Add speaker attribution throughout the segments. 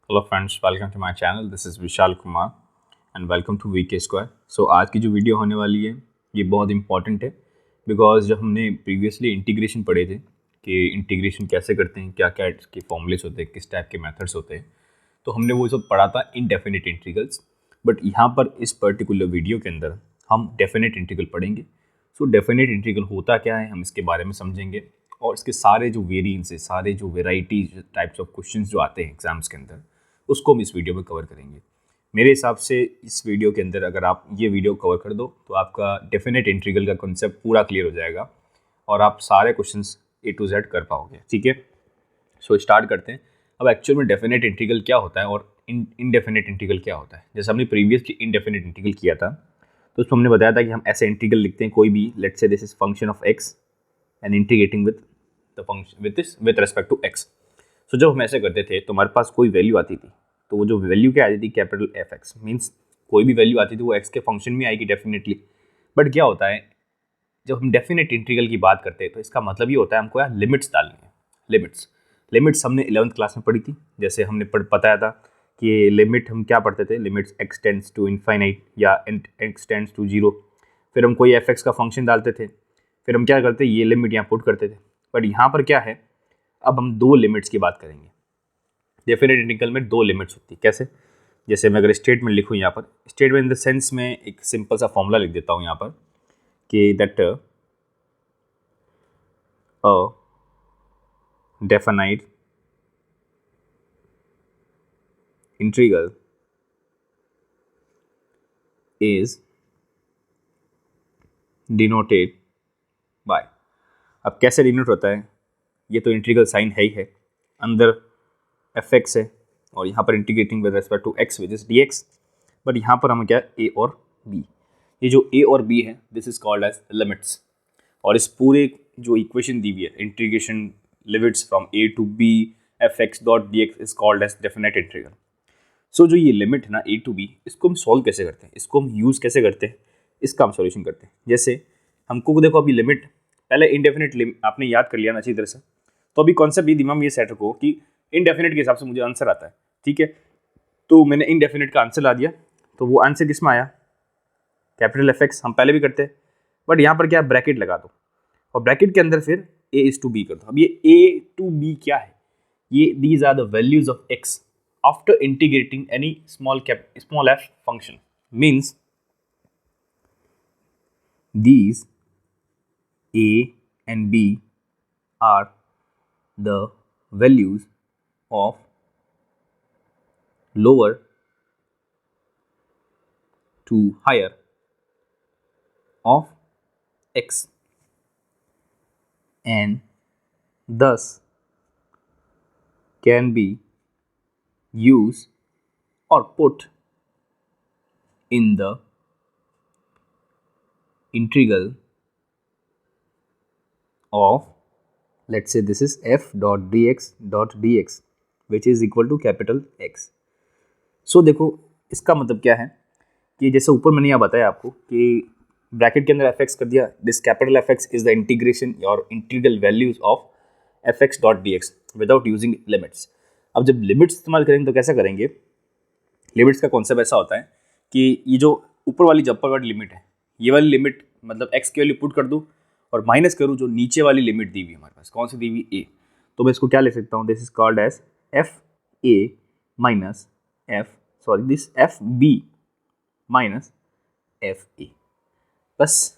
Speaker 1: Hello friends, welcome to my channel. This is Vishal Kumar and welcome to VK square. सो आज की जो video होने वाली है ये बहुत इंपॉर्टेंट है बिकॉज जब हमने प्रीवियसली इंटीग्रेशन पढ़े थे कि इंटीग्रेशन कैसे करते हैं, क्या क्या इसके फॉर्मूलेस होते हैं, किस टाइप के मेथड्स होते हैं, तो हमने वो सब पढ़ा था इनडेफिनिट इंटीग्रल्स। बट यहाँ पर इस पर्टिकुलर वीडियो के अंदर हम डेफिनेट इंटीग्रल पढ़ेंगे। सो डेफिनेट इंटीग्रल होता क्या है, हम इसके बारे में समझेंगे और इसके सारे जो वेरिएंस है, सारे जो वेराइटी टाइप्स ऑफ क्वेश्चंस जो आते हैं एग्जाम्स के अंदर, उसको हम इस वीडियो में कवर करेंगे। मेरे हिसाब से इस वीडियो के अंदर अगर आप ये वीडियो कवर कर दो तो आपका डेफिनेट इंटीग्रल का कॉन्सेप्ट पूरा क्लियर हो जाएगा और आप सारे क्वेश्चंस ए टू जेड कर पाओगे। ठीक है, सो स्टार्ट करते हैं। अब एक्चुअल में डेफिनेट इंटीग्रल क्या होता है और इनडेफिनेट इंटीग्रल क्या होता है। जैसे हमने प्रीवियसली इनडेफिनेट इंटीग्रल किया था तो उसमें हमने बताया था कि हम ऐसे इंटीग्रल लिखते हैं, कोई भी, let's say this is function of x and integrating with the function with respect to x. सो जब हम ऐसे करते थे तो हमारे पास कोई वैल्यू आती थी, तो वो जो वैल्यू क्या आती थी, कैपिटल एफ एक्स, मीन्स कोई भी वैल्यू आती थी वो एक्स के फंक्शन में आएगी डेफिनेटली। बट क्या होता है, जब हम डेफिनेट इंटीग्रल की बात करते हैं तो इसका मतलब ये होता है हमको यहाँ लिमिट्स डालनी है। लिमिट्स हमने 11th क्लास में पढ़ी थी। जैसे हमने बताया था कि लिमिट हम क्या पढ़ते थे, limits x tends to infinite या एक्स टेंड्स टू जीरो। फिर हम कोई एफ एक्स का फंक्शन डालते थे, फिर हम क्या करते, ये लिमिट यहाँ पुट करते थे। बट यहाँ पर क्या है, अब हम दो लिमिट्स की बात करेंगे। डेफिनेट इंटीग्रल में दो लिमिट्स होती है। कैसे, जैसे मैं अगर स्टेटमेंट लिखूँ यहाँ पर, स्टेटमेंट इन द सेंस में एक सिंपल सा फॉर्मूला लिख देता हूँ यहाँ पर कि that a definite integral is denoted by. अब कैसे डिनोट होता है, ये तो इंटीग्रल साइन है ही है, अंदर एफ एक्स है और यहाँ पर integrating with respect to x which is d x. But यहाँ पर हमें क्या, ए और बी, ये जो ए और बी है this is called as limits. और इस पूरे जो इक्वेशन दी हुई है, integration limits from a to b f x dot D x is called as definite integral. सो जो ये लिमिट है ना ए टू बी, इसको हम सॉल्व कैसे करते हैं, इसको हम यूज़ कैसे करते हैं, इसका हम सॉल्यूशन करते हैं। जैसे हमको देखो अभी लिमिट, पहले इनडेफिनेट लिमिट आपने याद कर लिया ना अच्छी तरह से, तो अभी कॉन्सेप्ट ये दिमाग में ये सेट रखो कि इनडेफिनेट के हिसाब से मुझे आंसर आता है। ठीक है, तो मैंने इनडेफिनेट का आंसर ला दिया, तो वो आंसर किस में आया, कैपिटल एफ एक्स। हम पहले भी करते हैं, बट यहाँ पर क्या, ब्रैकेट लगा दो और ब्रैकेट के अंदर फिर ए इज टू बी कर दो। अब ये ए टू बी क्या है, ये these are the values of x after integrating any small f function, means these a and b are the values of lower to higher of x and thus can be used or put in the integral of, let's say this is f dot dx which is equal to capital X। सो देखो इसका मतलब क्या है कि जैसे ऊपर मैंने यह बताया आपको कि ब्रैकेट के अंदर एफ एक्स कर दिया, this capital f x is the integration और integral values of f x dot D x without using limits. अब जब लिमिट्स इस्तेमाल करेंगे तो कैसा करेंगे, लिमिट्स का कॉन्सेप्ट ऐसा होता है कि ये जो ऊपर वाली जब वाली लिमिट है, ये वाली लिमिट मतलब एक्स की वैल्यू पुट कर दूँ और माइनस करूँ जो नीचे वाली लिमिट दी हुई हमारे पास, कौन सी दी हुई, ए, तो मैं इसको क्या लिख सकता हूँ, this is called as f A minus this f B minus f A. बस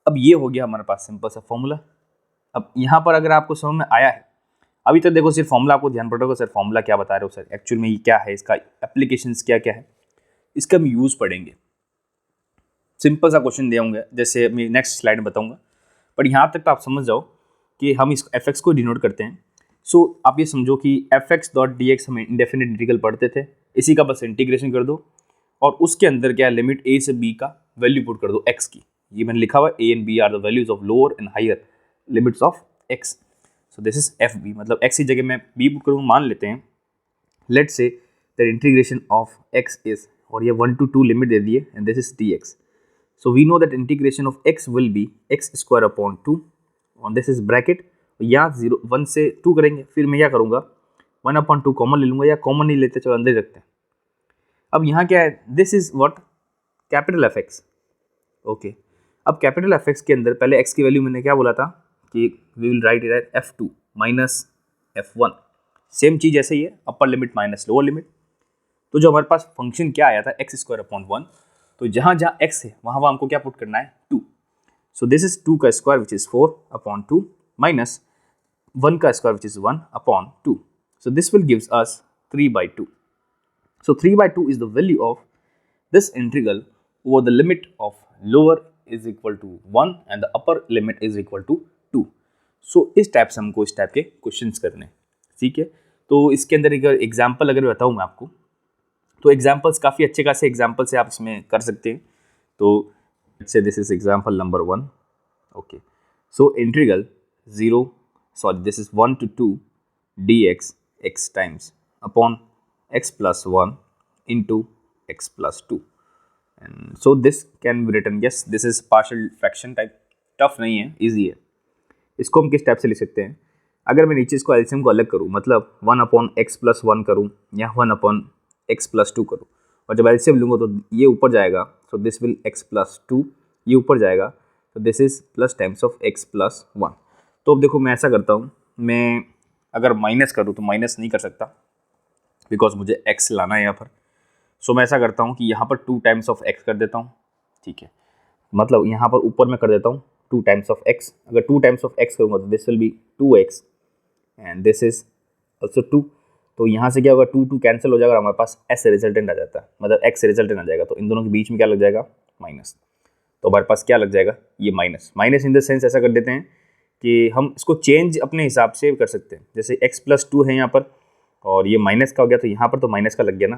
Speaker 1: अब ये हो गया हमारे पास सिंपल सा फॉर्मूला। अब यहाँ पर अगर आपको समझ में आया है, अभी तक देखो सिर्फ फॉर्मूला आपको ध्यान पड़ेगा, सर फॉर्मूला क्या बता रहे हो सर, एक्चुअल में ये क्या है, इसका एप्लीकेशंस क्या क्या है, इसका हम यूज़ पढ़ेंगे। सिंपल सा क्वेश्चन दे होंगे जैसे मैं नेक्स्ट स्लाइड में बताऊंगा, बट यहाँ तक तो आप समझ जाओ कि हम इस एफ एक्स को डिनोट करते हैं। सो आप ये समझो कि F x dot D x हम इंडेफिनिट इंटीग्रल पढ़ते थे, इसी का बस इंटीग्रेशन कर दो और उसके अंदर क्या है, लिमिट ए से बी का वैल्यू पुट कर दो एक्स की। ये मैंने लिखा हुआ A and B are the values of lower and higher limits of x. So this is f B, मतलब एक्स की जगह मैं बी पुट करूँ। मान लेते हैं let's say that integration of x is, और ये 1 to 2 लिमिट दे दिए and this is d x. So we know that integration of x will be x square upon 2 on this is bracket, यहाँ 0 1 से 2 करेंगे, फिर मैं क्या करूँगा, 1/2 कॉमन ले लूँगा, या कॉमन नहीं लेते चलो अंदर ही रखते हैं। अब यहाँ क्या है, this is what, capital f x. Okay, अब कैपिटल एफ एक्स के अंदर पहले एक्स की वैल्यू मैंने क्या बोला था कि we will write it at F2 minus F1। Same चीज़ ऐसे ही है, upper limit minus lower limit. तो जो हमारे पास फंक्शन क्या आया था x²/1, तो जहाँ जहाँ x है वहाँ हमको क्या पुट करना है 2। सो दिस इज 2 का स्क्वायर विच इज़ 4/2 माइनस 1 का square which is 1/2। So this will gives us 3/2। So 3/2 is the value of this integral over the limit of lower is equal to 1 and the upper limit is equal to 2. So इस type से हमको इस type के questions करने हैं, ठीक है। तो इसके अंदर एक एग्जाम्पल अगर बताऊँ मैं आपको, तो एग्जाम्पल्स काफ़ी अच्छे खासे एग्जाम्पल से आप इसमें कर सकते हैं। तो से this is example number 1। Okay, so integral 1 to 2 dx x times upon x plus 1 into x plus 2, and so this can be written, yes this is partial fraction type, tough नहीं है, इजी है। इसको हम किस type से लिख सकते हैं, अगर मैं नीचे इसको एलसीएम को अलग करूँ, मतलब 1/x+1 करूँ या 1/x+2 करूँ, और जब एलसीएम लूँगा तो ये ऊपर जाएगा, सो दिस विल x+2, ये ऊपर जाएगा, तो this is plus times of x+1। तो अब देखो मैं ऐसा करता हूँ, मैं अगर माइनस करूँ तो माइनस नहीं कर सकता बिकॉज मुझे x लाना है यहाँ पर। सो मैं ऐसा करता हूँ कि यहाँ पर 2 टाइम्स ऑफ x कर देता हूँ, ठीक है, मतलब यहाँ पर ऊपर मैं कर देता हूँ 2 टाइम्स ऑफ x। अगर 2 टाइम्स ऑफ x करूँगा तो this will B 2x and this is also 2। तो यहाँ से क्या होगा, 2 कैंसिल हो जाएगा, हमारे पास s रिजल्टेंट आ जाता है, मतलब x रिजल्टेंट आ जाएगा। तो इन दोनों के बीच में क्या लग जाएगा, माइनस। तो हमारे पास क्या लग जाएगा, ये minus. Minus in the sense ऐसा कर देते हैं कि हम इसको चेंज अपने हिसाब से कर सकते हैं, जैसे x+2 है यहाँ पर और ये माइनस का हो गया, तो यहाँ पर तो माइनस का लग गया ना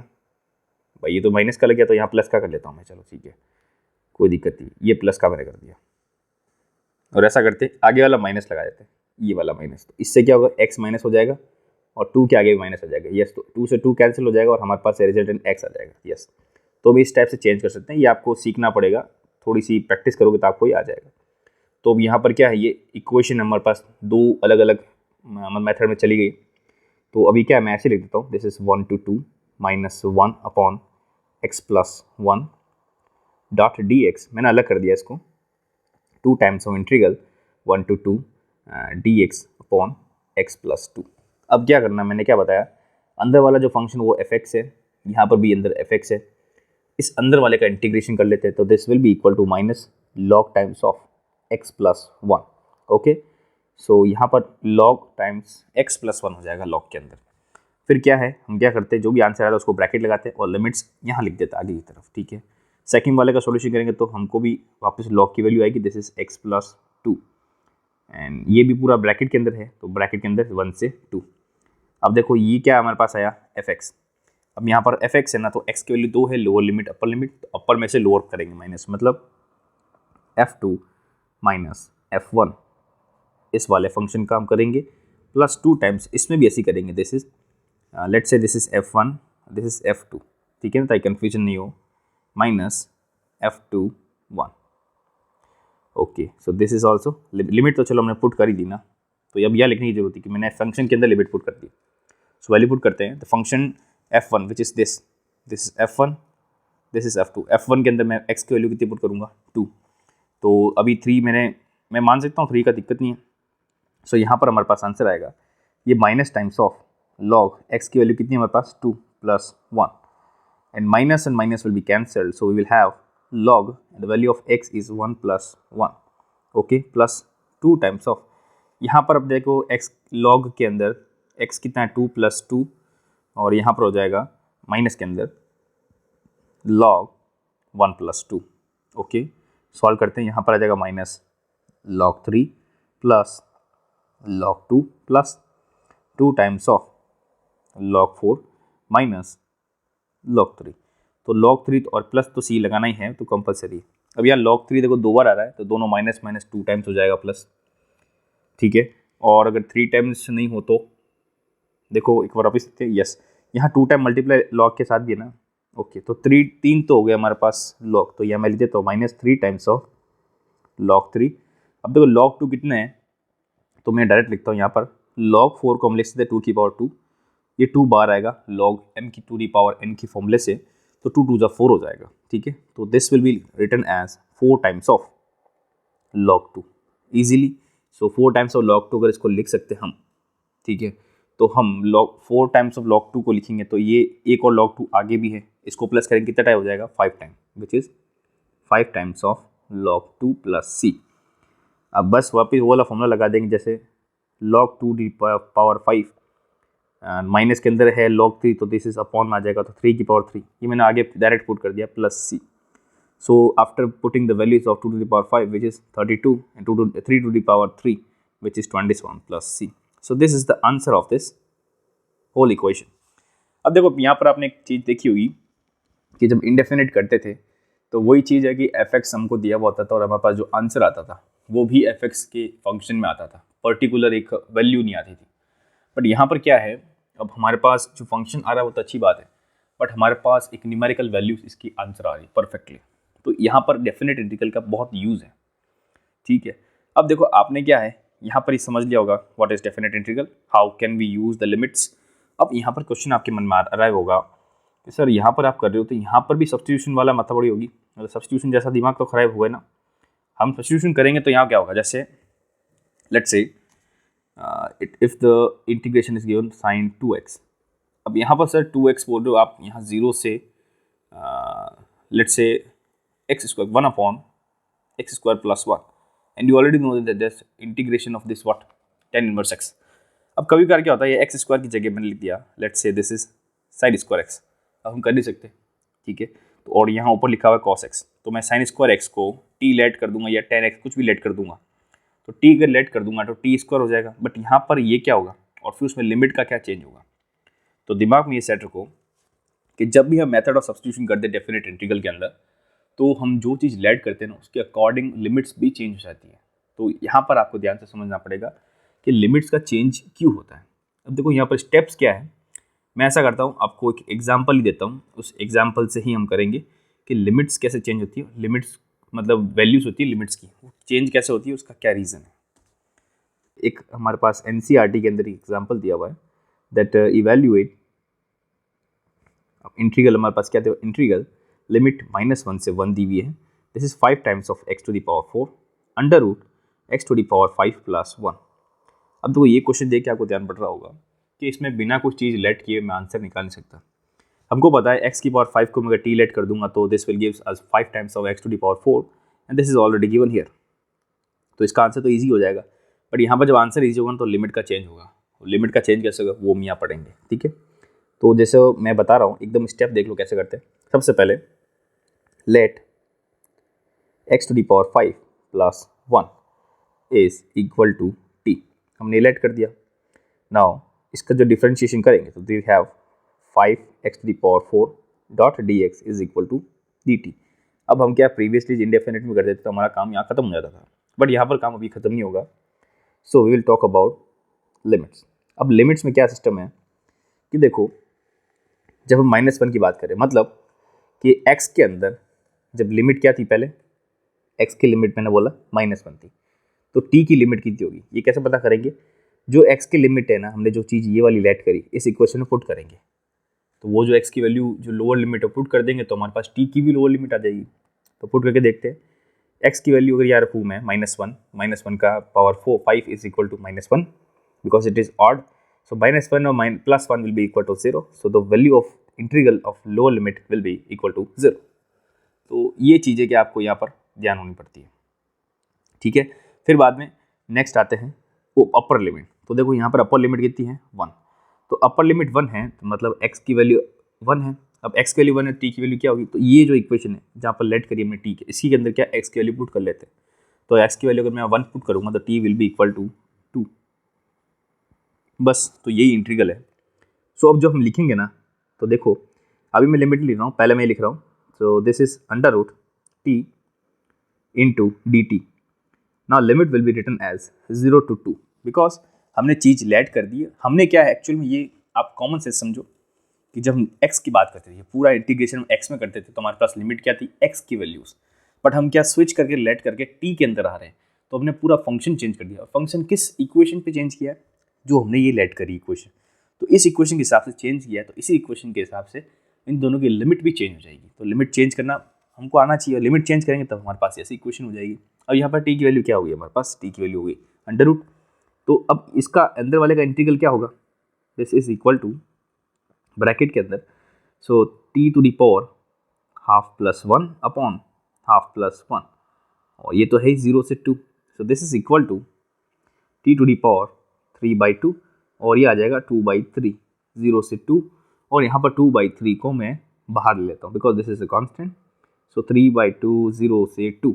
Speaker 1: भाई, ये तो माइनस का लग गया, तो यहाँ प्लस का कर लेता हूँ मैं, चलो ठीक है कोई दिक्कत नहीं, ये प्लस का मैंने कर दिया। और ऐसा करते आगे वाला माइनस लगा देते हैं, ये वाला माइनस, तो इससे क्या होगा, x माइनस हो जाएगा और 2 के आगे भी माइनस हो जाएगा, यस। तो 2 से 2 कैंसिल हो जाएगा और हमारे पास रिजल्टेंट x आ जाएगा, यस। तो भी इस टाइप से चेंज कर सकते हैं, ये आपको सीखना पड़ेगा, थोड़ी सी प्रैक्टिस करोगे तो आपको ये आ जाएगा। तो अब यहाँ पर क्या है, ये इक्वेशन हमारे पास 2 अलग अलग मेथड में चली गई। तो अभी क्या है, मैं ऐसे लिख देता हूँ, this is 1 to 2 minus 1/x+1 dot dx, मैंने अलग कर दिया इसको, 2 times of integral 1 to 2 dx upon x+2। अब क्या करना, मैंने क्या बताया, अंदर वाला जो फंक्शन वो fx है, यहाँ पर भी अंदर fx है, इस अंदर वाले का इंटीग्रेशन कर लेते हैं, तो this will be equal to minus log times of x+1। Okay, so यहाँ पर लॉग टाइम्स x+1 हो जाएगा लॉग के अंदर। फिर क्या है, हम क्या करते हैं, जो भी आंसर आया उसको ब्रैकेट लगाते हैं और लिमिट्स यहाँ लिख देते हैं आगे की तरफ, ठीक है। सेकंड वाले का सॉल्यूशन करेंगे तो हमको भी वापस लॉग की वैल्यू आएगी, दिस इज x+2 एंड ये भी पूरा ब्रैकेट के अंदर है, तो ब्रैकेट के अंदर 1 से 2। अब देखो ये क्या हमारे पास आया, fx। अब यहाँ पर fx है ना, तो x की वैल्यू 2 है, लोअर लिमिट अपर लिमिट, तो अपर में से लोअर करेंगे माइनस, मतलब f2 माइनस f1 इस वाले फंक्शन का हम करेंगे, प्लस 2 टाइम्स इसमें भी ऐसे करेंगे, this is let's say this is f1, this is f2, ठीक है ना, ताकि कन्फ्यूजन नहीं हो, minus f2 1। Okay, so this is also limit, तो चलो हमने पुट कर ही दी ना, तो अब यह लिखने की जरूरत है कि मैंने फंक्शन के अंदर लिमिट पुट कर दी। सो वैल्यू पुट करते हैं, तो function f1 which is this is f1, this is f2। f1 के अंदर मैं x की वैल्यू कितनी पुट करूँगा, 2। तो अभी 3 मैं मान सकता हूँ 3 का दिक्कत नहीं है। सो यहाँ पर हमारे पास आंसर आएगा, ये minus times of log x की वैल्यू कितनी है हमारे पास, 2 + 1 and minus will be cancelled, so we will have log and the value of x is 1 + 1, okay, plus 2 times of, यहाँ पर अब देखो x log के अंदर x कितना है, 2 + 2 और यहाँ पर हो जाएगा माइनस के अंदर log 1 + 2। ओके, सॉल्व करते हैं, यहाँ पर आ जाएगा minus log 3 plus log 2 plus 2 times of log 4 minus log 3। तो log 3 और प्लस तो सी लगाना ही है, तो कंपलसरी। अब यहाँ log 3 देखो 2 बार आ रहा है, तो दोनों माइनस 2 टाइम्स हो जाएगा प्लस, ठीक है। और अगर 3 टाइम्स नहीं हो तो देखो एक बार वापस देखते हैं, यस यहाँ 2 टाइम मल्टीप्लाई log के साथ भी है ना। ओके, तो 3 तो हो गया हमारे पास log, तो यहाँ मैं लिख देता हूँ -3 टाइम्स ऑफ log 3। अब देखो log 2 कितना है, तो मैं डायरेक्ट लिखता हूँ यहाँ पर log 4 को हम लिख सकते हैं 2 की पावर 2, ये 2 बार आएगा लॉग m की टू दी पावर n की फॉर्मूले से, तो 2 2 4 हो जाएगा, ठीक है। तो this will be written as 4 times of log 2 easily. So 4 times of log 2 अगर इसको लिख सकते हम, ठीक है, तो हम log 4 टाइम्स ऑफ log 2 को लिखेंगे तो ये एक और log 2 आगे भी है, इसको प्लस करेंगे कितना टाइम हो जाएगा 5 time, which is 5 times of log 2 plus c। अब बस वापस वो वाला फॉर्मूला लगा देंगे, जैसे log 2 दी पावर 5 माइनस के अंदर है log 3, तो दिस इज अपॉन में आ जाएगा, तो 3 की पावर 3, ये मैंने आगे डायरेक्ट पुट कर दिया, plus c। So after putting the values of 2 to the power 5, which is 32, and 3 to the power 3, which is 27 plus c. So this is the answer of this whole equation. अब देखो यहाँ पर आपने एक चीज़ देखी होगी कि जब इंडेफिनिट करते थे तो वही चीज़ है कि fx हमको दिया हुआ होता था और हमारे पास जो आंसर आता था वो भी fx के फंक्शन में आता था, पर्टिकुलर एक वैल्यू नहीं आती थी। बट यहाँ पर क्या है, अब हमारे पास जो फंक्शन आ रहा है वो तो अच्छी बात है, बट हमारे पास एक न्यूमेरिकल वैल्यूज इसकी आंसर आ रही है परफेक्टली, तो यहाँ पर डेफिनेट इंटीग्रल का बहुत यूज़ है, ठीक है। अब देखो आपने क्या है यहाँ पर ही समझ लिया होगा what is definite integral, how can we use the limits. अब यहाँ पर क्वेश्चन आपके मन में अराइव होगा कि सर यहाँ पर आप कर रहे हो तो यहाँ पर भी सब्स्टिट्यूशन वाला माथापड़ी होगी, मतलब सब्स्टिट्यूशन जैसा दिमाग तो खराब हुआ है ना। हम सब्स्टिट्यूशन करेंगे तो यहाँ क्या होगा, जैसे let's say if the integration is given sine 2x। अब यहाँ पर सर 2x बोल रहे हो आप, यहाँ 0 से let's say x square 1 upon x square plus 1, and you already know that there's integration of this what tan inverse x। अब कभी कभार क्या होता है, ये x स्क्वायर की जगह मैंने लिख दिया, let's say this is sine square x, अब हम कर नहीं सकते, ठीक है। तो और यहाँ ऊपर लिखा हुआ है cos x, तो मैं साइन स्क्वायर x को t लेट कर दूंगा या tan x कुछ भी लेट कर दूंगा, तो t अगर लेट कर दूंगा तो t स्क्वायर हो जाएगा। बट यहाँ पर ये क्या होगा और फिर उसमें लिमिट का क्या चेंज होगा, तो दिमाग में ये सेट रखो कि जब भी हम मेथड ऑफ सब्स्टिट्यूशन करते हैं डेफिनेट इंटीग्रल के अंदर, तो हम जो चीज़ लेट करते हैं ना उसके अकॉर्डिंग लिमिट्स भी चेंज हो जाती है। तो यहाँ पर आपको ध्यान से समझना पड़ेगा कि लिमिट्स का चेंज क्यों होता है। अब देखो यहाँ पर स्टेप्स क्या है, मैं ऐसा करता हूँ आपको एक एग्जांपल ही देता हूँ, उस एग्जांपल से ही हम करेंगे कि लिमिट्स कैसे चेंज होती है, लिमिट्स मतलब वैल्यूज होती है लिमिट्स की, चेंज कैसे होती है, उसका क्या रीज़न है। एक हमारे पास NCERT के अंदर एग्जाम्पल दिया हुआ है दैट इवेल्यूएट इंटीग्रल, हमारे पास क्या था इंटीग्रल लिमिट -1 से 1 दी हुई है, this is 5 times of x to the power 4 under root x to the power 5 plus 1। अब देखो ये क्वेश्चन देख के आपको ध्यान पड़ रहा होगा कि इसमें बिना कुछ चीज़ लेट किए मैं आंसर निकाल नहीं सकता। हमको पता है x की पावर 5 को मैं t लेट कर दूंगा तो this will gives us 5 times of x to the power 4 and this is already given here, तो इसका आंसर तो ईजी हो जाएगा। बट यहाँ पर जब आंसर ईजी होगा तो लिमिट का चेंज होगा, लिमिट का चेंज कैसे होगा वो हम यहाँ पढ़ेंगे, ठीक है। तो जैसे मैं बता रहा हूँ एकदम स्टेप देख लो कैसे करते हैं। सबसे पहले let x to the power 5 plus 1 is equal to t, हमने लेट कर दिया। नाउ इसका जो डिफरेंशिएशन करेंगे तो we have 5x to the power 4 dot dx is equal to dt। अब हम क्या प्रीवियसली इंडेफिनिट में करते थे तो हमारा काम यहाँ खत्म हो जाता था, बट यहाँ पर काम अभी खत्म नहीं होगा। So we will talk about limits. अब लिमिट्स में क्या सिस्टम है कि देखो जब हम -1 की बात करें, मतलब कि x के अंदर जब लिमिट क्या थी, पहले x की लिमिट मैंने बोला -1 थी, तो t की लिमिट कितनी होगी ये कैसे पता करेंगे, जो x की लिमिट है ना हमने जो चीज़ ये वाली लेट करी इस इक्वेशन में पुट करेंगे, तो वो जो x की वैल्यू जो लोअर लिमिट है पुट कर देंगे तो हमारे पास t की भी लोअर लिमिट आ जाएगी। तो पुट करके देखते हैं, x की वैल्यू अगर यार रखूँ मैं -1 का power 5 is equal to -1 because it is odd, so -1 और +1 will be equal to 0, so the value of integral of lower limit will be equal to 0। तो ये चीज़ें कि आपको यहाँ पर ध्यान होनी पड़ती है, ठीक है। फिर बाद में नेक्स्ट आते हैं वो अपर लिमिट। तो देखो यहाँ पर अपर लिमिट कितनी है 1, तो अपर लिमिट 1 है तो मतलब x की वैल्यू 1 है। अब x की वैल्यू 1 है, t की वैल्यू क्या होगी, तो ये जो इक्वेशन है जहाँ पर लेट करिए हमने t के, इसी के अंदर क्या x की वैल्यू पुट कर लेते हैं, तो x की वैल्यू अगर मैं 1 पुट करूँगा तो t will be equal to 2, बस। तो यही इंटीग्रल है। सो अब जो हम लिखेंगे ना, तो देखो अभी मैं लिमिट लिख रहा हूँ, पहले मैं लिख रहा हूँ, so this is under root t into d t. Now limit will be written as 0 to 2 because हमने चीज़ लेट कर दी है। हमने क्या है एक्चुअल में, ये आप कॉमन सेंस समझो कि जब हम x की बात करते थे, पूरा इंटीग्रेशन हम x में करते थे, तो हमारे पास लिमिट क्या थी x की वैल्यूज़, बट हम क्या स्विच करके लेट करके t के अंदर आ रहे हैं, तो हमने पूरा फंक्शन चेंज कर दिया। फंक्शन किस इक्वेशन पे चेंज किया है, जो हमने ये लेट करी इक्वेशन, तो इस इक्वेशन के हिसाब से चेंज किया है, तो इसी इक्वेशन के हिसाब से इन दोनों की लिमिट भी चेंज हो जाएगी। तो लिमिट चेंज करना हमको आना चाहिए, लिमिट चेंज करेंगे तब हमारे पास ऐसी इक्वेशन हो जाएगी। अब यहाँ पर टी की वैल्यू क्या होगी, हमारे पास टी की वैल्यू होगी अंडर रूट। तो अब इसका अंदर वाले का इंटीग्रल क्या होगा, this is equal to bracket के अंदर, so T to the power half plus 1 upon half plus 1, और ये तो है 0 से 2, so this is equal to T to the power 3/2, और ये आ जाएगा 2/3, 0 से 2, और यहाँ पर 2/3 को मैं बाहर ले लेता हूँ because this is a constant, so 3/2 0 से 2।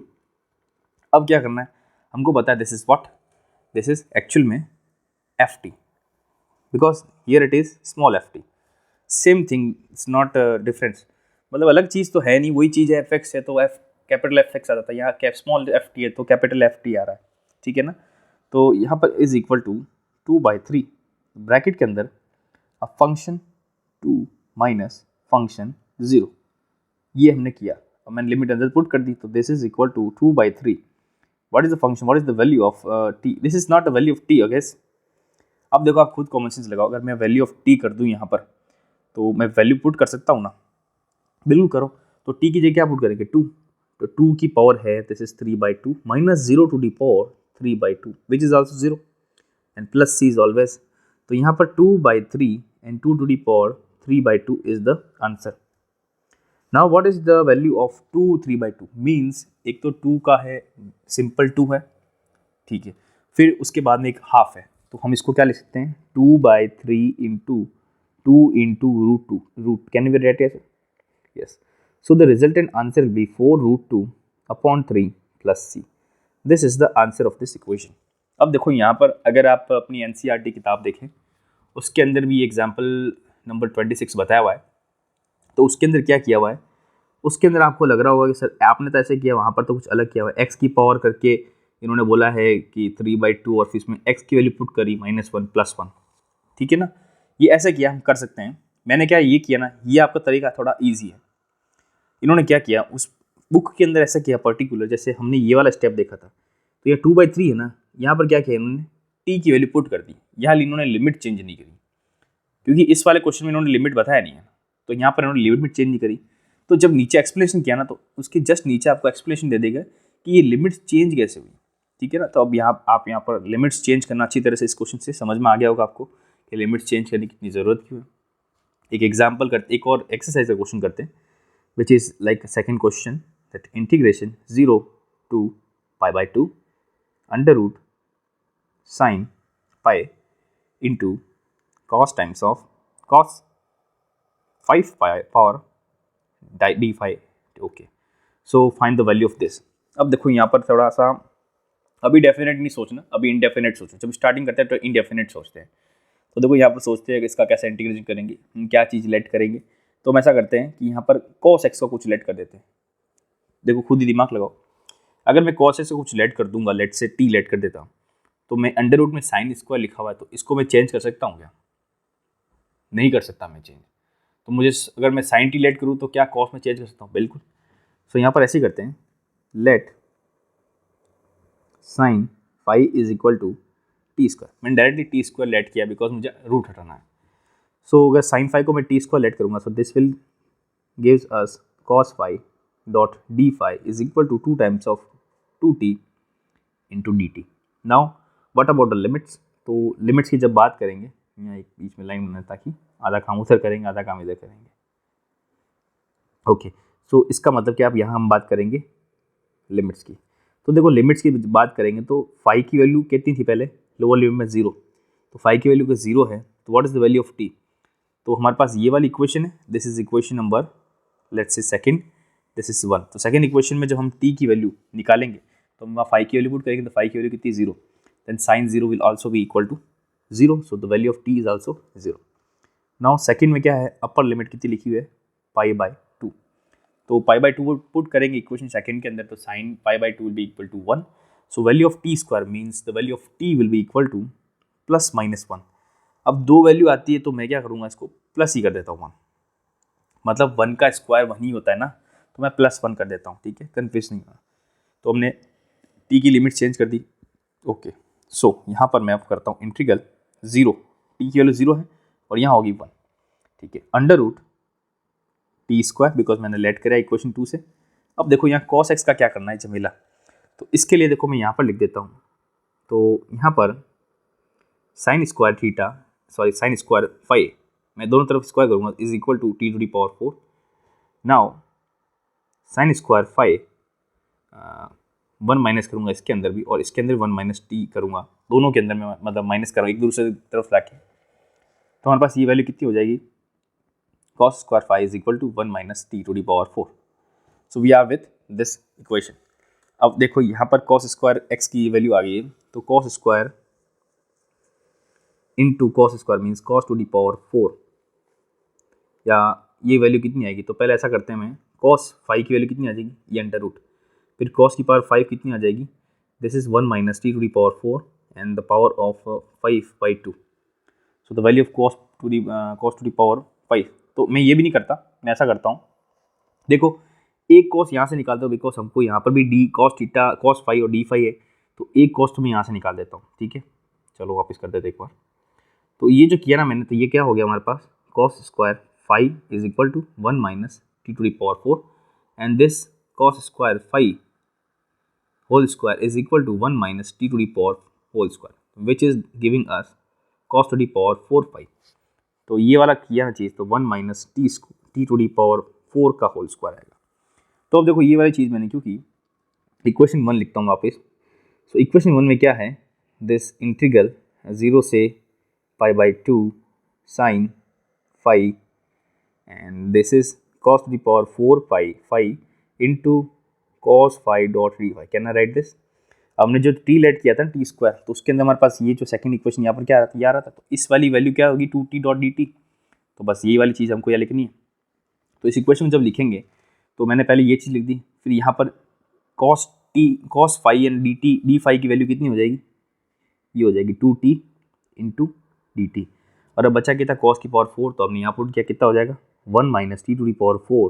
Speaker 1: अब क्या करना है, हमको पता है this is what, this is actual में F T, because here it is small F T, same thing, it's not difference, मतलब अलग चीज़ तो है नहीं, वही चीज़ है, एफ एक्स है तो एफ कैपिटल एफ एक्स आ जाता है, यहाँ कैप स्मॉल एफ टी है तो कैपिटल एफ टी आ रहा है, ठीक है ना। तो यहाँ पर इज इक्वल टू 2/3 ब्रैकेट के अंदर अब फंक्शन 2 माइनस फंक्शन 0, ये हमने किया, अब मैंने लिमिट अंदर पुट कर दी, तो this is equal to 2/3, what is the function, what is the value of t, this is not the value of t, okay. अब देखो आप खुद कॉमन सेंस लगाओ, अगर मैं वैल्यू ऑफ टी कर दूँ यहाँ पर तो मैं वैल्यू पुट कर सकता हूँ ना, बिल्कुल करो। तो टी की जगह क्या पुट करेंगे 2, तो 2 की पावर है this is 3/2 minus 0 to the power 3/2 which is also 0 and plus c is always, तो यहाँ पर 2/3 and 2 to the power 3/2 is the answer. Now what is the value of 2 3/2 means, एक तो 2 का है सिंपल 2 है, ठीक है, फिर उसके बाद में एक हाफ है, तो हम इसको क्या लिख सकते हैं 2/3 into 2 into √2, root can be write ऐसे, yes, so the resultant answer will be 4√2 upon 3 plus C, this is the answer of this equation. अब देखो यहाँ पर अगर आप अपनी एनसीईआरटी किताब देखें, उसके अंदर भी एग्जाम्पल नंबर 26 बताया हुआ है, तो उसके अंदर क्या किया हुआ है, उसके अंदर आपको लग रहा होगा कि सर आपने तो ऐसे किया, वहाँ पर तो कुछ अलग किया हुआ है, एक्स की पावर करके इन्होंने बोला है कि 3/2 और फिर इसमें एक्स की वैल्यू पुट करी -1 +1, ठीक है ना, ये ऐसा किया, हम कर सकते हैं। मैंने क्या ये किया ना, ये आपका तरीका थोड़ा ईजी है, इन्होंने क्या किया उस बुक के अंदर ऐसा किया पर्टिकुलर, जैसे हमने ये वाला स्टेप देखा था, तो ये 2/3 है ना, यहाँ पर क्या किया इन्होंने टी की वैल्यू पुट कर दी, यहाँ इन्होंने लिमिट चेंज नहीं करी, क्योंकि इस वाले क्वेश्चन में इन्होंने लिमिट बताया नहीं है, तो यहाँ पर इन्होंने लिमिट चेंज नहीं करी, तो जब नीचे एक्सप्लेनेशन किया ना, तो उसके जस्ट नीचे आपको एक्सप्लेनेशन दे देगा कि ये लिमिट्स चेंज कैसे हुई, ठीक है ना। तो अब यहाँ आप यहाँ पर लिमिट्स चेंज करना अच्छी तरह से इस क्वेश्चन से समझ में आ गया होगा आपको कि लिमिट्स चेंज करने की कितनी ज़रूरत क्यों है। एक एग्जाम्पल करते, एक और एक्सरसाइज का क्वेश्चन करते हैं, which is like second question, that integration 0 to π/2 under root sine pi into cos times of cos 5 power d5, okay, so find the value of this. अब देखो यहाँ पर थोड़ा सा अभी डेफिनेट नहीं सोचना, अभी इनडेफिनेट सोचो, जब स्टार्टिंग करते हैं तो इनडेफिनेट सोचते हैं, तो देखो यहाँ पर सोचते हैं कि इसका कैसे इंटीग्रेशन करेंगे, हम क्या चीज़ लेट करेंगे, तो हम ऐसा करते हैं कि यहाँ पर cos x का कुछ लेट कर देते हैं, देखो खुद ही दिमाग लगाओ, अगर मैं cos x का कुछ लेट कर दूंगा, लेट से t लेट कर देता हूँ, तो मैं अंडर रूट में साइन स्क्वायर लिखा हुआ है, तो इसको मैं चेंज कर सकता हूँ क्या, नहीं कर सकता मैं चेंज, तो मुझे अगर मैं साइन टी लेट करूँ तो क्या कॉस में चेंज कर सकता हूँ, बिल्कुल। सो यहाँ पर ऐसे ही करते हैं, let sine phi is equal to t square, मैंने डायरेक्टली टी स्क्वायर लेट किया बिकॉज मुझे रूट हटाना है। सो अगर साइन फाई को मैं टी स्क्वायर लेट करूँगा, so this will gives us cos phi dot d phi is equal to 2 times of 2t into d t. Now what about the limits, तो limits की जब बात करेंगे, यहाँ एक बीच में लाइन बनाए ताकि आधा काम उधर करेंगे आधा काम इधर करेंगे, ओके। सो इसका मतलब कि आप यहाँ हम बात करेंगे लिमिट्स की, तो देखो लिमिट्स की बात करेंगे तो फाई की वैल्यू कितनी थी पहले, लोअर लिमिट में 0, तो फाई की वैल्यू का 0 है, तो what is the value of T, तो हमारे पास ये वाली इक्वेशन है, this is equation number let's say second, this is 1, तो सेकंड इक्वेशन में जब हम टी की वैल्यू निकालेंगे तो हम वहाँ फाई की वैल्यू पुट करेंगे, तो फाई की वैल्यू कितनी 0, then sine 0 will also be equal to 0, so the value of t is also 0। Now second में क्या है, अपर लिमिट कितनी लिखी हुई है π/2, तो π/2 पुट करेंगे इक्वेशन सेकंड के अंदर, तो sine π/2 will be equal to 1, so value of T square means the value of T will be equal to +-1। अब दो वैल्यू आती है तो मैं क्या करूँगा, इसको प्लस ही कर देता हूँ 1, मतलब 1 का स्क्वायर 1 ही होता है ना, तो मैं +1 कर देता हूँ, ठीक है, कन्फ्यूज नहीं होना। तो हमने टी की लिमिट चेंज कर दी, ओके। सो यहाँ पर मैं अब करता हूँ इंटीग्रल 0, टी की वैल्यू 0 है, और यहाँ होगी 1, ठीक है, under root t square, because मैंने लेट करा इक्वेशन 2 से। अब देखो यहाँ कॉस एक्स का क्या करना है झमेला, तो इसके लिए देखो मैं यहाँ पर लिख देता हूँ, तो यहाँ पर sine square theta, sorry sine square five, मैं दोनों तरफ स्क्वायर करूँगा, is equal to T to the power 4। Now sine square five 1 minus करूँगा इसके अंदर भी, और इसके अंदर 1 माइनस टी करूँगा, दोनों के अंदर मैं मतलब माइनस करूँगा एक दूसरे तरफ लाके, तो हमारे पास ये वैल्यू कितनी हो जाएगी, cos square five is equal to 1 minus T to the power 4। So we are with this equation. अब देखो यहाँ पर cos स्क्वायर x की वैल्यू आ गई है, तो cos square into cos square means cos to the power 4, या ये वैल्यू कितनी आएगी, तो पहले ऐसा करते हैं, मैं cos 5 की वैल्यू कितनी आ जाएगी, ये अंडर रूट, फिर cos की पावर 5 कितनी आ जाएगी, this is 1 minus T to the power 4 and the power of 5 by 2, so the value of cos to the power 5। तो मैं ये भी नहीं करता, मैं ऐसा करता हूँ, देखो एक cos यहाँ से निकालता हूँ, बिकॉज हमको यहाँ पर भी डी cos थीटा cos 5 और d5 है, तो एक cos तो मैं यहाँ से निकाल देता हूँ, ठीक है। चलो वापस कर देते एक बार, तो ये जो किया ना मैंने, तो ये क्या हो गया हमारे पास, cos square 5 is equal to 1 minus T to the power 4 and this cos square 5 whole square is equal to 1 minus T to the power whole square which is giving us cos to the power 4 5। तो ये वाला किया ना चीज़, तो 1 minus T to the power 4 का whole square आएगा। तो अब देखो ये वाली चीज़ मैंने क्योंकि इक्वेशन 1 लिखता हूँ वापस, सो इक्वेशन 1 में क्या है, दिस इंटीग्रल 0 से pi by 2 sine 5 and this is cos to the power 4 pi 5 into cos 5 dot d 5। Can I right this, हमने जो t लेट किया था टी स्क्वायर, तो उसके अंदर हमारे पास ये जो सेकंड इक्वेशन यहाँ पर क्या आ रहा था, तो इस वाली वैल्यू क्या होगी 2t डॉट डी टी, तो बस ये वाली चीज़ हमको यहाँ लिखनी है। तो इस इक्वेशन में जब लिखेंगे तो मैंने पहले ये चीज़ लिख दी, फिर यहाँ पर cos 5 एंड डी 5 की वैल्यू कितनी हो जाएगी, ये हो जाएगी 2t इंटू डी टी, और अब बचा क्या था cos की पावर 4, तो हमने यहाँ पुट किया, कितना हो जाएगा 1 minus T to the power 4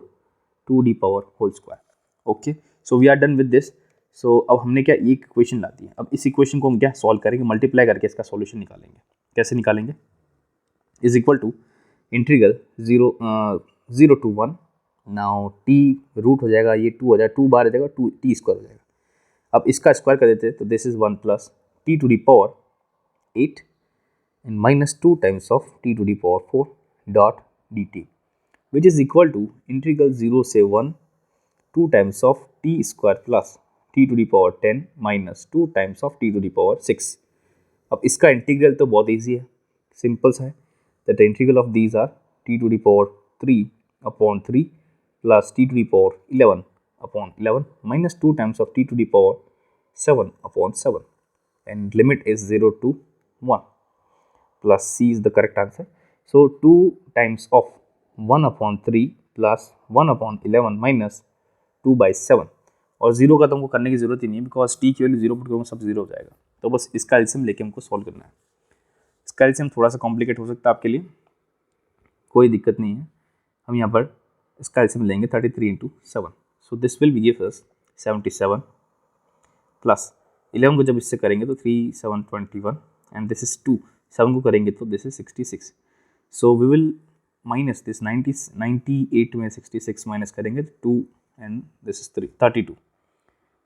Speaker 1: to D power whole square. Okay, so we are done with this. So अब हमने क्या एक इक्वेशन ला दी है, अब इस इक्वेशन को हम क्या सॉल्व करेंगे, मल्टीप्लाई करके इसका सॉल्यूशन निकालेंगे। कैसे निकालेंगे, is equal to integral 0 to 1, now t root हो जाएगा, ये 2 हो जाएगा, 2 बार हो जाएगा, 2 टी स्क्वायर हो जाएगा। अब इसका स्क्वायर कर देते हैं, तो this is 1 plus t to the power 8 and minus 2 times of t to the power 4 dot dt, which is equal to integral 0 से 1 2 times of t square plus t to the power 10 minus 2 times of t to the power 6। अब इसका integral तो बहुत easy है, simple सा है, that the integral of these are t to the power 3 upon 3 plus t to the power 11 upon 11 minus 2 times of t to the power 7 upon 7 and limit is 0 to 1 plus C is the correct answer. So 2 times of 1 upon 3 plus 1 upon 11 minus 2 by 7, और zero का तो हमको करने की जरूरत ही नहीं है, because T की वैल्यू जीरो पुट करूँगा सब जीरो हो जाएगा, तो बस इसका एलसीएम लेके हमको सॉल्व करना है। इसका एलसीएम थोड़ा सा कॉम्प्लिकेट हो सकता है आपके लिए, कोई दिक्कत नहीं है, हम यहाँ पर इसका एलसीएम लेंगे 33 into 7, so this will B give us 77 plus 11 को जब इससे करेंगे तो 3 7 21 एंड दिस इज 2, 7 को करेंगे तो this is 66, so we will minus this 98 में 66 माइनस करेंगे 2 and this is 32,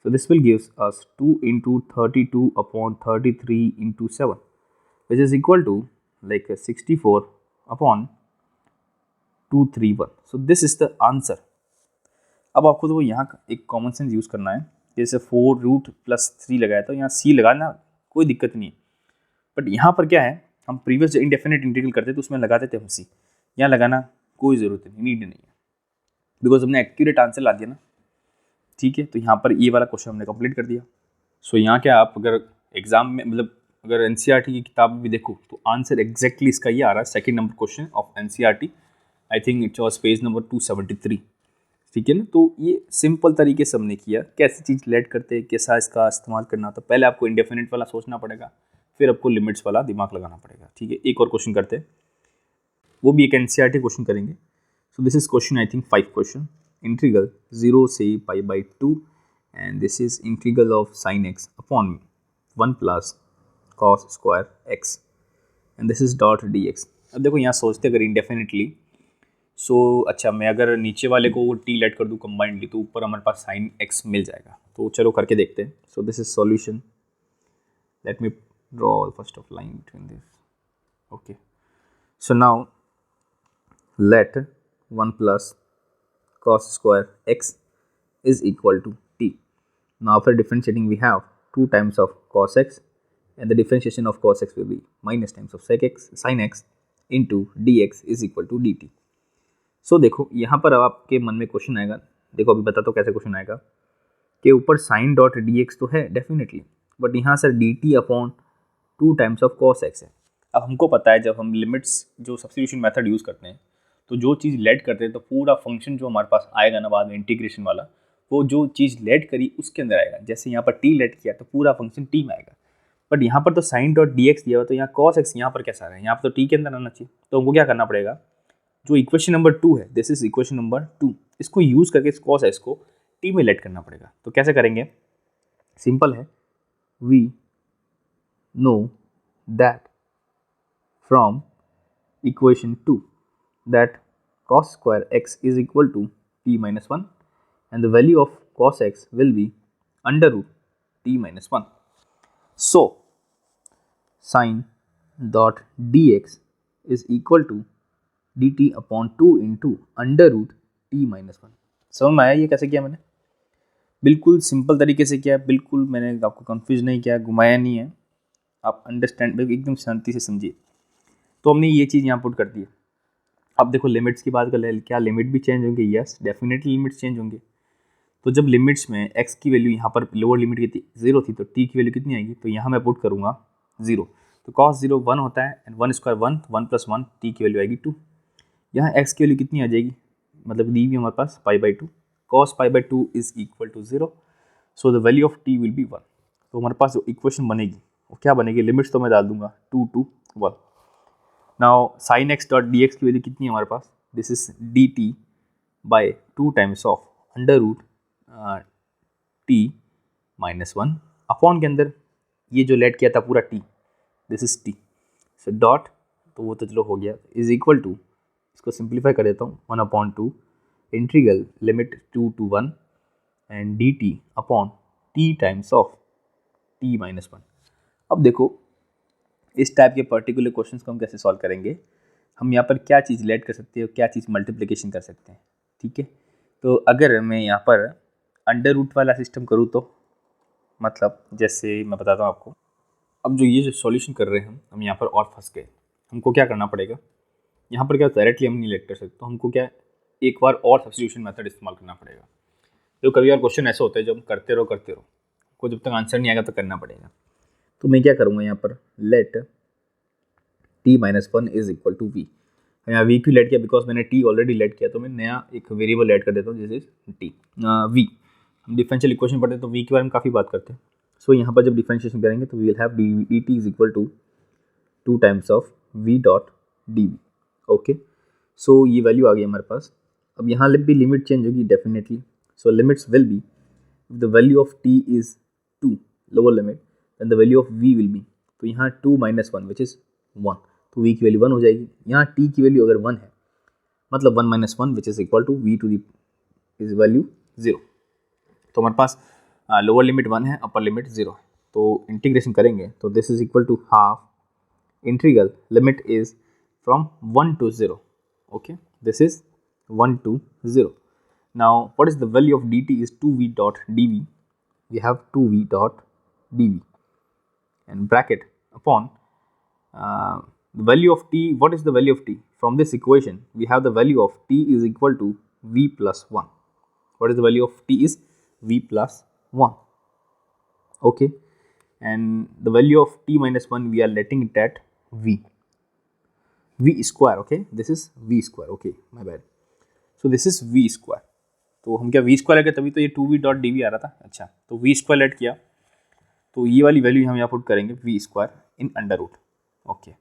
Speaker 1: so this will gives us 2 into 32 upon 33 into 7 which is equal to like 64 upon 231, so this is the answer. अब आपको तो यहाँ एक कॉमन सेंस यूज़ करना है, जैसे 4 रूट प्लस 3 लगाया तो यहाँ सी लगाना कोई दिक्कत नहीं है, बट यहाँ पर क्या है, हम प्रीवियस जो इंडेफिनेट इंटीग्रल करते थे उसमें लगाते थे हम सी, यहाँ लगाना कोई ज़रूरत नहीं, नीड नहीं है, बिकॉज हमने एक्यूरेट आंसर ला दिया ना, ठीक है। तो यहाँ पर ये वाला क्वेश्चन हमने कंप्लीट कर दिया। सो यहाँ क्या आप अगर एग्जाम में मतलब अगर एनसीईआरटी की किताब भी देखो तो आंसर एग्जैक्टली इसका ये आ रहा है, second number question of NCERT, I think it was page number 273, ठीक है ना। तो ये सिंपल तरीके से हमने किया, कैसी चीज़ लेट करते हैं, कैसा इसका इस्तेमाल करना, तो पहले आपको इंडेफिनिट वाला सोचना पड़ेगा, फिर आपको लिमिट्स वाला दिमाग लगाना पड़ेगा, ठीक है। एक और क्वेश्चन करते हैं, वो भी एक एनसीईआरटी क्वेश्चन करेंगे। सो this is question I think 5 question, integral 0 से pi by 2 and this is integral of sine x upon 1 plus cos square x and this is dot D x. अब देखो यहाँ सोचते अगर इंडेफिनिटली, सो अच्छा मैं अगर नीचे वाले को टी लेट कर दूँ कंबाइंडली तो ऊपर हमारे पास साइन एक्स मिल जाएगा। तो चलो करके देखते हैं। So this is solution, let me draw first of line between this. Okay, so now let 1 plus cos square x is equal to t. Now after differentiating we have 2 times of cos x, and the differentiation of cos x will be minus times of sec x sin x into dx is equal to dt. So देखो यहाँ पर अब आपके मन में question आएगा, देखो अभी बताता हूँ कैसे क्वेश्चन आएगा कि ऊपर साइन डॉट डी एक्स तो है डेफिनेटली, बट यहाँ sir D T upon 2 times of cos x है। अब हमको पता है जब हम लिमिट्स जो सब्स्टिट्यूशन मेथड यूज़ करते हैं तो जो चीज़ लेट करते हैं तो पूरा फंक्शन जो हमारे पास आएगा ना बाद में इंटीग्रेशन वाला, वो जो चीज़ लेट करी उसके अंदर आएगा। जैसे यहाँ पर टी लेट किया तो पूरा फंक्शन टी में आएगा, बट यहाँ पर तो साइन डॉट डी एक्स दिया हुआ तो यहाँ कॉस एक्स यहाँ पर कैसा आ रहा है, यहाँ पर तो टी के अंदर आना चाहिए। तो हमको क्या करना पड़ेगा, जो इक्वेशन नंबर 2 है, दिस इज इक्वेशन नंबर 2, इसको यूज़ करके इस कॉस एक्स को टी में लेट करना पड़ेगा। तो कैसे करेंगे, सिंपल है, we know that from equation 2 that cos square x is equal to t minus 1 and the value of cos x will be under root t minus 1. So sin dot dx is equal to dt upon 2 into under root t minus 1. समझ में आया ये कैसे किया मैंने, बिल्कुल simple तरीके से किया, बिल्कुल मैंने आपको कंफ्यूज नहीं किया, घुमाया नहीं है, आप अंडरस्टैंड एकदम शांति से समझिए। तो हमने ये चीज़ यहाँ पुट कर दी है। अब देखो लिमिट्स की बात कर ले, क्या लिमिट भी चेंज होंगे, यस डेफिनेटली लिमिट्स चेंज होंगे। तो जब लिमिट्स में x की वैल्यू यहाँ पर लोअर लिमिट कितनी 0 थी तो t की वैल्यू कितनी आएगी, तो यहाँ मैं पुट करूँगा 0। तो cos 0 1 होता है एंड 1 स्क्वायर 1, 1 प्लस 1 t की वैल्यू आएगी 2। यहाँ x की वैल्यू कितनी आ जाएगी, मतलब दी भी हमारे पास π/2, cos π/2 is equal to 0, so the value of t will be 1। तो हमारे पास जो इक्वेशन बनेगी वो क्या बनेगी, लिमिट्स तो मैं डाल दूंगा 2 to 1। Now sine X dot D X की वैल्यू कितनी है हमारे पास, this is D T by 2 times of under root T minus 1 upon के अंदर ये जो लेट किया था पूरा T, this is T, so dot तो वो तो चलो हो गया, इज इक्वल टू, इसको सिंप्लीफाई कर देता हूँ, 1/2 integral limit 2 to 1 and D T upon T times of T minus 1। अब देखो इस टाइप के पर्टिकुलर क्वेश्चंस को हम कैसे सॉल्व करेंगे, हम यहाँ पर क्या चीज़ लेट कर सकते हैं और क्या चीज़ मल्टीप्लिकेशन कर सकते हैं, ठीक है। तो अगर मैं यहाँ पर अंडर रूट वाला सिस्टम करूँ तो मतलब जैसे मैं बताता हूँ आपको, अब जो ये जो सॉल्यूशन कर रहे हैं हम यहाँ पर और फंस गए, हमको क्या करना पड़ेगा, यहाँ पर क्या डायरेक्टली हम नहीं लेट कर सकते, तो हमको क्या एक बार और सब्स्टिट्यूशन मेथड इस्तेमाल करना पड़ेगा। तो कभी और क्वेश्चन ऐसे होते हैं जब हम करते रहो को जब तक आंसर नहीं आएगा तो करना पड़ेगा। तो मैं क्या करूँगा यहाँ पर, let t minus 1 is equal to v, यहाँ वी क्यों लेट किया, बिकॉज मैंने t ऑलरेडी लेट किया, तो मैं नया एक वेरिएबल ऐड कर देता हूँ जिस इज t वी। हम डिफरेंशियल इक्वेशन पढ़ते हैं तो वी के बारे में काफ़ी बात करते हैं। सो यहाँ पर जब डिफरेंशिएशन करेंगे तो we will have D T is equal to 2 times of V dot D V. Okay, so ये वैल्यू आ गई हमारे पास। अब यहाँ भी लिमिट चेंज होगी definitely, so limits will be the value of t is 2 lower limit then the value of v will be, तो यहाँ 2 माइनस 1 विच इज़ 1, तो v की वैल्यू 1 हो जाएगी। यहाँ t की वैल्यू अगर 1 है मतलब 1 minus 1 which is equal to v to the is value 0। तो हमारे पास लोअर लिमिट 1 है, अपर लिमिट 0 है, तो इंटीग्रेशन करेंगे तो this is equal to half integral limit is from 1 to 0। Okay, this is 1 to 0। Now what is the value of dt is 2v dot dv, we have 2v dot dv and bracket upon the value of t. What is the value of t? From this equation we have the value of t is equal to v plus 1. What is the value of t is v plus 1. Okay, and the value of t minus 1 we are letting it at v square. Okay, this is v square. Okay, my bad. So this is v square. तो हम क्या v square लगे तभी तो ये 2v dot D we आ रहा था। अच्छा, तो v स्क्वायर ऐड किया तो ये वाली वैल्यू हम यहाँ पुट करेंगे v square in under root. Okay,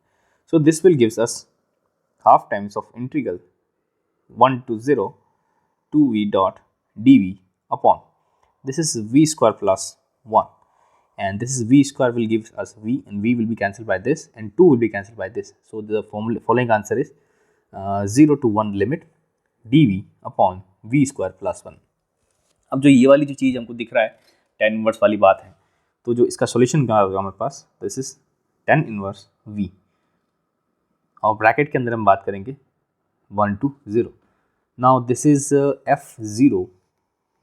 Speaker 1: so this will gives us half times of integral 1 to 0 2v dot D v upon this is v square plus 1 and this is v square will give us v, and v will be cancelled by this and 2 will be cancelled by this. So the following answer is 0 to 1 limit dv upon v square plus 1. अब जो ये वाली जो चीज़ हमको दिख रहा है tan inverse वाली बात है, तो जो इसका सॉल्यूशन क्या होगा हमारे पास, this is tan inverse v, और ब्रैकेट के अंदर हम बात करेंगे 1 to 0. Now this is f0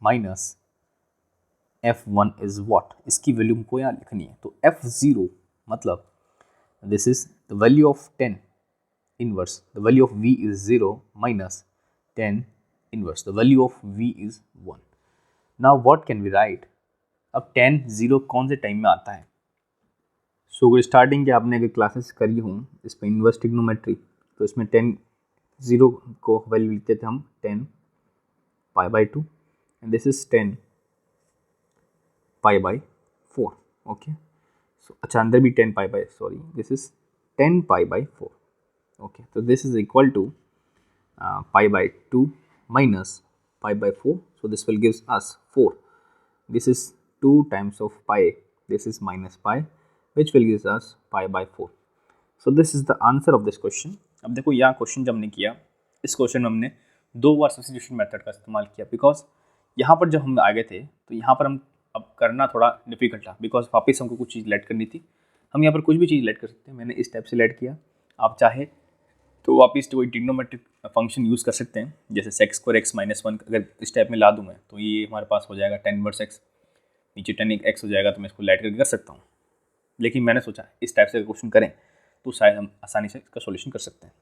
Speaker 1: minus f1 is what, इसकी वैल्यू हमको यहाँ लिखनी है. तो f0 मतलब this is the value of tan inverse, the value of v is 0 minus tan inverse, the value of v is 1. Now what can we write, अब tan 0 कौन से टाइम में आता है. सो अगर स्टार्टिंग के आपने अगर क्लासेस करी हूँ इसमें इनवर्स ट्रिग्नोमेट्री, तो इसमें tan 0 को वैल्यू लिखते थे हम tan pi by 2 and this is tan pi by 4. Okay, so अच्छा अंदर भी tan pi by, sorry this is tan pi by 4. Okay, तो this is equal to pi by 2 minus pi by 4, so this will gives us 4. This is 2 times of pi, this is minus pi, which will gives us pi by 4. So this is the answer of this question. अब देखो यहाँ question जब हमने किया, इस question में हमने 2 बार substitution method का इस्तेमाल किया, बिकॉज यहाँ पर जब हम आगे थे तो यहाँ पर हम अब करना थोड़ा डिफिकल्ट था, बिकॉज वापस हमको कुछ चीज़ लेट करनी थी. हम यहाँ पर कुछ भी चीज़ लेट कर सकते हैं, मैंने इस टाइप से लेट किया. आप चाहे तो वापस कोई ट्रिग्नोमेट्रिक फंक्शन यूज़ कर सकते हैं, जैसे सेक्स स्क्वायर एक्स माइनस 1 अगर इस टाइप में ला दूँ मैं, तो ये हमारे पास हो जाएगा tan इनवर्स एक्स, नीचे tan एक्स हो जाएगा, तो मैं इसको लेट करके कर सकता हूँ. लेकिन मैंने सोचा इस टाइप से क्वेश्चन करें तो शायद हम आसानी से इसका सॉल्यूशन कर सकते हैं.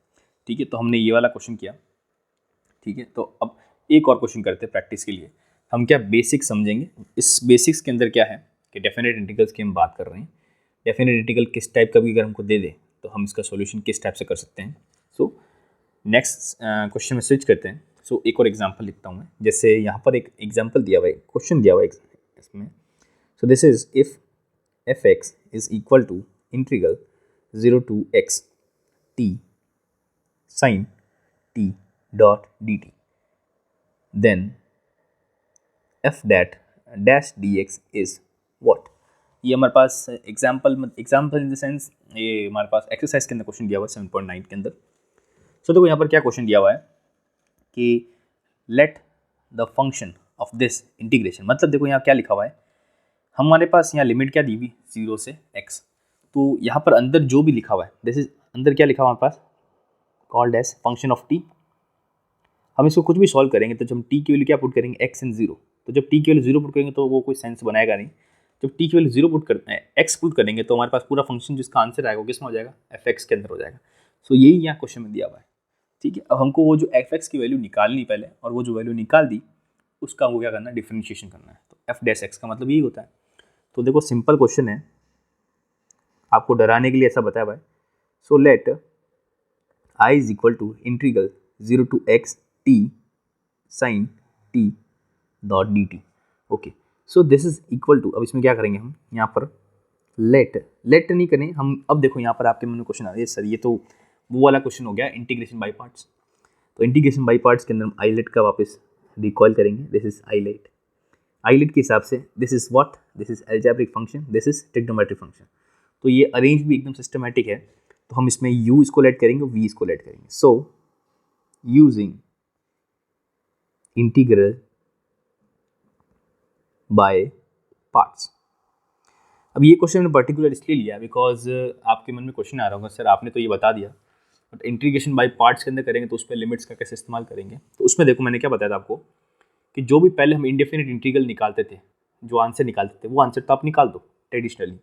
Speaker 1: ठीक है, तो हमने ये वाला क्वेश्चन किया. ठीक है, तो अब एक और क्वेश्चन करते हैं प्रैक्टिस के लिए. हम क्या बेसिक्स समझेंगे. इस बेसिक्स के अंदर क्या है कि डेफिनेट इंटीग्रल्स की हम बात कर रहे हैं. डेफिनेट इंटीग्रल किस टाइप का भी अगर हमको दे दे तो हम इसका सॉल्यूशन किस टाइप से कर सकते हैं. सो नेक्स्ट क्वेश्चन में स्विच करते हैं. सो एक और एग्जांपल लिखता हूँ मैं, जैसे यहाँ पर एक एग्जांपल दिया हुआ है, क्वेश्चन दिया हुआ है इसमें. So this is if f x is equal to integral 0 to x t sin t dot dt, then f that dash dx is what. ये हमारे पास एग्जाम्पल इन द सेंस ये हमारे पास एक्सरसाइज के अंदर क्वेश्चन दिया हुआ है 7.9 के अंदर. सो देखो यहाँ पर क्या क्वेश्चन दिया हुआ है कि let the function of this integration, मतलब देखो यहाँ क्या लिखा हुआ है, हमारे पास यहाँ लिमिट क्या दी हुई 0 से x. तो यहाँ पर अंदर जो भी लिखा हुआ है, दिस इज अंदर क्या लिखा हुआ हमारे पास, called as function of t. हम इसको कुछ भी सॉल्व करेंगे तो जब हम t की वैल्यू क्या पुट करेंगे x एंड 0, तो जब t की वैल्यू 0 पुट करेंगे तो वो कोई सेंस बनाएगा नहीं. जब t की वैल्यू 0 पुट करते हैं x पुट करेंगे तो हमारे पास पूरा फंक्शन जिसका आंसर आएगा वो किस में हो जाएगा, fx के अंदर हो जाएगा. सो यही यहाँ क्वेश्चन में दिया हुआ है. ठीक है, अब हमको वो जो fx की वैल्यू निकालनी पहले, और वो जो वैल्यू निकाल दी उसका हमको क्या करना है, डिफरेंशिएशन करना है. तो f डैश x का मतलब यही होता है. तो देखो सिंपल क्वेश्चन है, आपको डराने के लिए ऐसा बताया हुआ है. So let i is equal to integral 0 to x t sin t dot d t. Okay, so this is equal to, अब इसमें क्या करेंगे हम, यहाँ पर लेट नहीं करें हम. अब देखो यहाँ पर आपके मन में क्वेश्चन आ रहा है, सर ये तो वो वाला क्वेश्चन हो गया इंटीग्रेशन बाई पार्ट्स. तो इंटीग्रेशन बाई पार्ट्स के अंदर हम आईलेट का वापस रिकॉल करेंगे. दिस इज आईलेट के हिसाब से this is what, this is algebraic function, this is trigonometric function. तो ये अरेंज भी एकदम सिस्टमेटिक है. तो हम इसमें u इसको लेट करेंगे, v इसको लेट करेंगे. So using integral by parts. अब ये क्वेश्चन मैंने पर्टिकुलर इसलिए लिया बिकॉज आपके मन में क्वेश्चन आ रहा होगा, सर आपने तो ये बता दिया बट इंटीग्रेशन बाय पार्ट्स के अंदर करेंगे तो उस पर लिमिट्स का कैसे इस्तेमाल करेंगे. तो उसमें देखो मैंने क्या बताया था आपको कि जो भी पहले हम इंडेफिनिट इंटीग्रल निकालते थे, जो आंसर निकालते थे वो आंसर तो आप निकाल दो ट्रेडिशनली,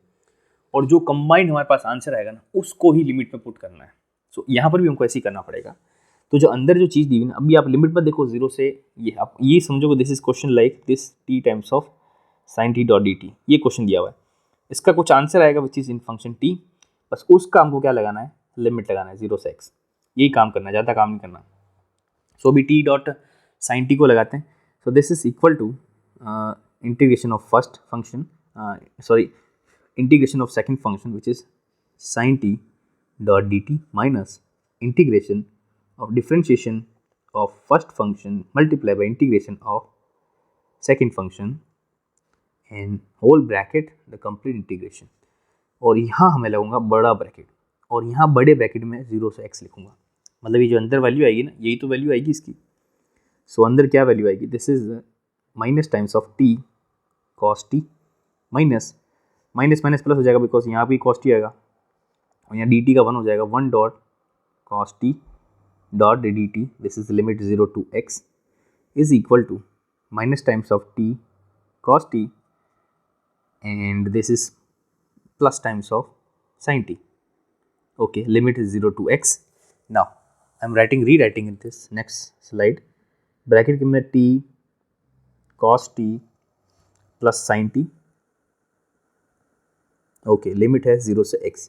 Speaker 1: और जो कंबाइंड हमारे पास आंसर आएगा ना उसको ही लिमिट में पुट करना है. सो यहाँ पर भी हमको ऐसे ही करना पड़ेगा. तो जो अंदर जो चीज़ दी हुई ना, अभी आप लिमिट पर देखो 0 से ये, आप ये समझोगे this is question like this t times of sin t dot d T. ये क्वेश्चन दिया हुआ है, इसका कुछ आंसर आएगा which is in function t, बस उसका हमको क्या लगाना है, लिमिट लगाना है 0 से x. यही काम करना है, ज़्यादा काम नहीं करना. सो अभी t डॉट sin t को लगाते हैं. So this is equal to integration of first function, sorry integration of second function which is sin t dot dt minus integration of differentiation of first function multiplied by integration of second function in whole bracket the complete integration, और यहाँ हमें लगूंगा बड़ा bracket, और यहाँ बड़े bracket में 0 से x लिखूंगा। मतलब ये जो अंदर वैल्यू आएगी ना, यही तो वैल्यू आएगी इसकी। सो अंदर क्या वैल्यू आएगी, this is minus times of t cos t, minus minus minus plus हो जाएगा बिकॉज यहाँ भी cos t आएगा, और यहाँ dt का 1 हो जाएगा, 1 dot cos t dot dt, this is limit 0 to x is equal to minus times of t cos t and this is plus times of sin t. Okay, limit is 0 to x. Now I'm rewriting in this next slide, bracket के में t cos t plus sin t. Okay, limit है 0 से x.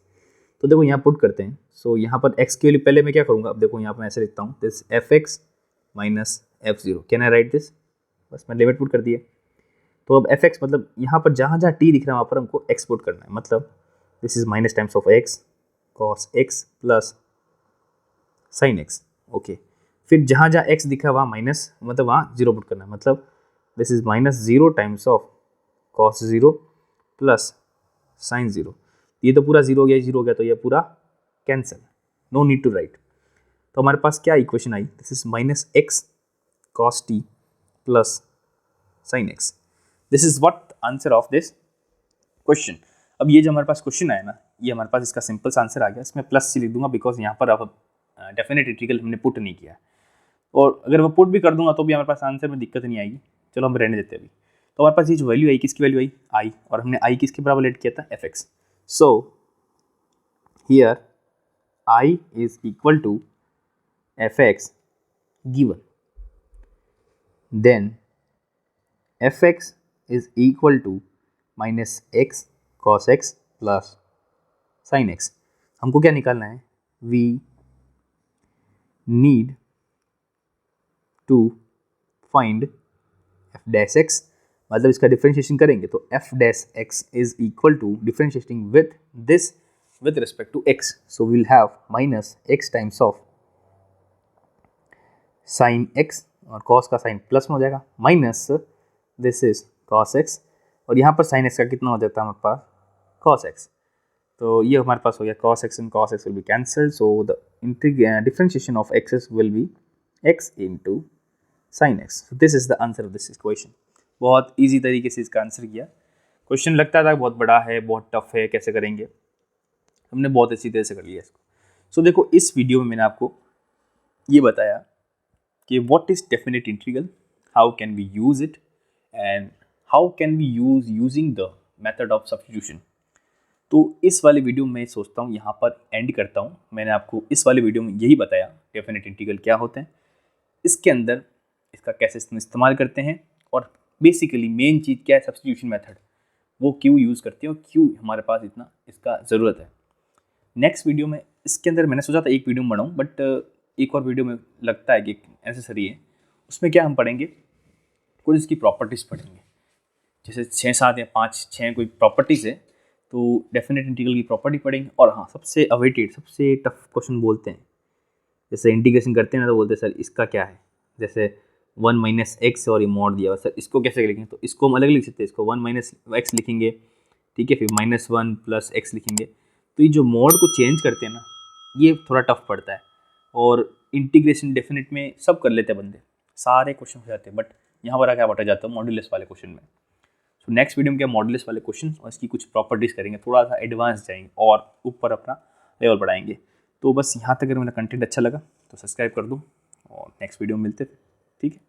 Speaker 1: तो देखो यहाँ put करते हैं। सो यहाँ पर x के लिए पहले मैं क्या करूँगा, अब देखो यहाँ पर मैं ऐसे लिखता हूँ, this fx minus f0, can I right this, बस मैं लिमिट पुट कर दिया। तो अब fx मतलब यहाँ पर जहाँ जहाँ t दिख रहा है वहाँ पर हमको x पुट करना है, मतलब this is minus times of x cos x plus sin x। Okay, फिर जहाँ जहाँ x दिखा है वहाँ माइनस, मतलब वहाँ 0 पुट करना है, मतलब this is minus 0 times of cos 0 plus sin 0। ये तो पूरा 0 हो गया, 0 हो गया, तो ये पूरा cancel, no need to write. तो हमारे पास क्या इक्वेशन आई, this is minus x cos t plus sin x। This is what answer of this question. अब ये जो हमारे पास क्वेश्चन आया ना, ये हमारे पास इसका सिंपल सा आंसर आ गया। इसमें प्लस सी लिख दूंगा बिकॉज यहाँ पर अब डेफिनेट इंटीग्रल हमने पुट नहीं किया, और अगर मैं पुट भी कर दूंगा तो भी हमारे पास आंसर में दिक्कत नहीं आएगी। चलो हम रहने देते हैं अभी। तो हमारे पास ये जो वैल्यू आई, किसकी वैल्यू आई, आई, और हमने आई किसके बराबर लेट किया था, f x. So here I is equal to f x given, then f x is equal to minus x cos x plus sin x। हमको क्या निकालना है, we need to find f dash x, मतलब इसका differentiation करेंगे तो f dash x is equal to differentiating with this with respect to x, so we will have minus x times of sin x, और cos का sin plus में हो जाएगा, minus this is cos x, और यहाँ पर sin x का कितना हो जाता है हमारे पास, cos x। तो ये हमारे पास हो गया cos x and cos x will be cancelled, so the differentiation of x's will be x into sin x। so this is the answer of this equation। बहुत इजी तरीके से इसका आंसर किया। क्वेश्चन लगता था बहुत बड़ा है, बहुत टफ है, कैसे करेंगे, हमने बहुत अच्छी तरह से कर लिया इसको। सो देखो इस वीडियो में मैंने आपको ये बताया कि what is definite integral, how can we use it, and how can we using the method of substitution. तो इस वाले वीडियो में सोचता हूँ यहाँ पर एंड करता हूँ। मैंने आपको इस वाले वीडियो में यही बताया डेफिनेट इंटीग्रल क्या होते हैं, इसके अंदर इसका कैसे इस्तेमाल करते हैं, और बेसिकली मेन चीज़ क्या है, सब्स्टिट्यूशन मेथड, वो क्यों यूज़ करते हैं और क्यों हमारे पास इतना इसका ज़रूरत है। नेक्स्ट वीडियो में इसके अंदर मैंने सोचा था एक वीडियो में बनाऊँ, बट एक और वीडियो में लगता है कि नेसेसरी है। उसमें क्या हम पढ़ेंगे, कुछ इसकी प्रॉपर्टीज़ पढ़ेंगे, जैसे 6, 7 या 5, 6 कोई प्रॉपर्टीज़ है, तो डेफिनेट इंटीग्रल की प्रॉपर्टी पढ़ेंगे। और हाँ, सबसे अवेटेड, सबसे टफ क्वेश्चन बोलते हैं, जैसे इंटीग्रेशन करते हैं ना तो बोलते हैं सर इसका क्या है, जैसे 1 माइनस एक्स और ये मॉड दिया हुआ, सर इसको कैसे लिखेंगे, तो इसको हम अलग लिख सकते हैं, इसको 1 माइनस एक्स लिखेंगे, ठीक है, फिर -1 प्लस एक्स लिखेंगे। तो ये जो मॉड को चेंज करते हैं ना, ये थोड़ा टफ पड़ता है, और इंटीग्रेशन डेफिनेट में सब कर लेते हैं बंदे, सारे क्वेश्चन हो जाते हैं, बट यहाँ पर क्या बटा जाता है मॉड्यूलस वाले क्वेश्चन में। सो नेक्स्ट वीडियो में क्या मॉड्यूलस वाले क्वेश्चन और इसकी कुछ प्रॉपर्टीज़ करेंगे, थोड़ा सा एडवांस जाएंगे और ऊपर अपना लेवल बढ़ाएंगे। तो बस यहाँ तक अगर मेरा कंटेंट अच्छा लगा तो सब्सक्राइब कर दो, और नेक्स्ट वीडियो में मिलते हैं, ठीक है।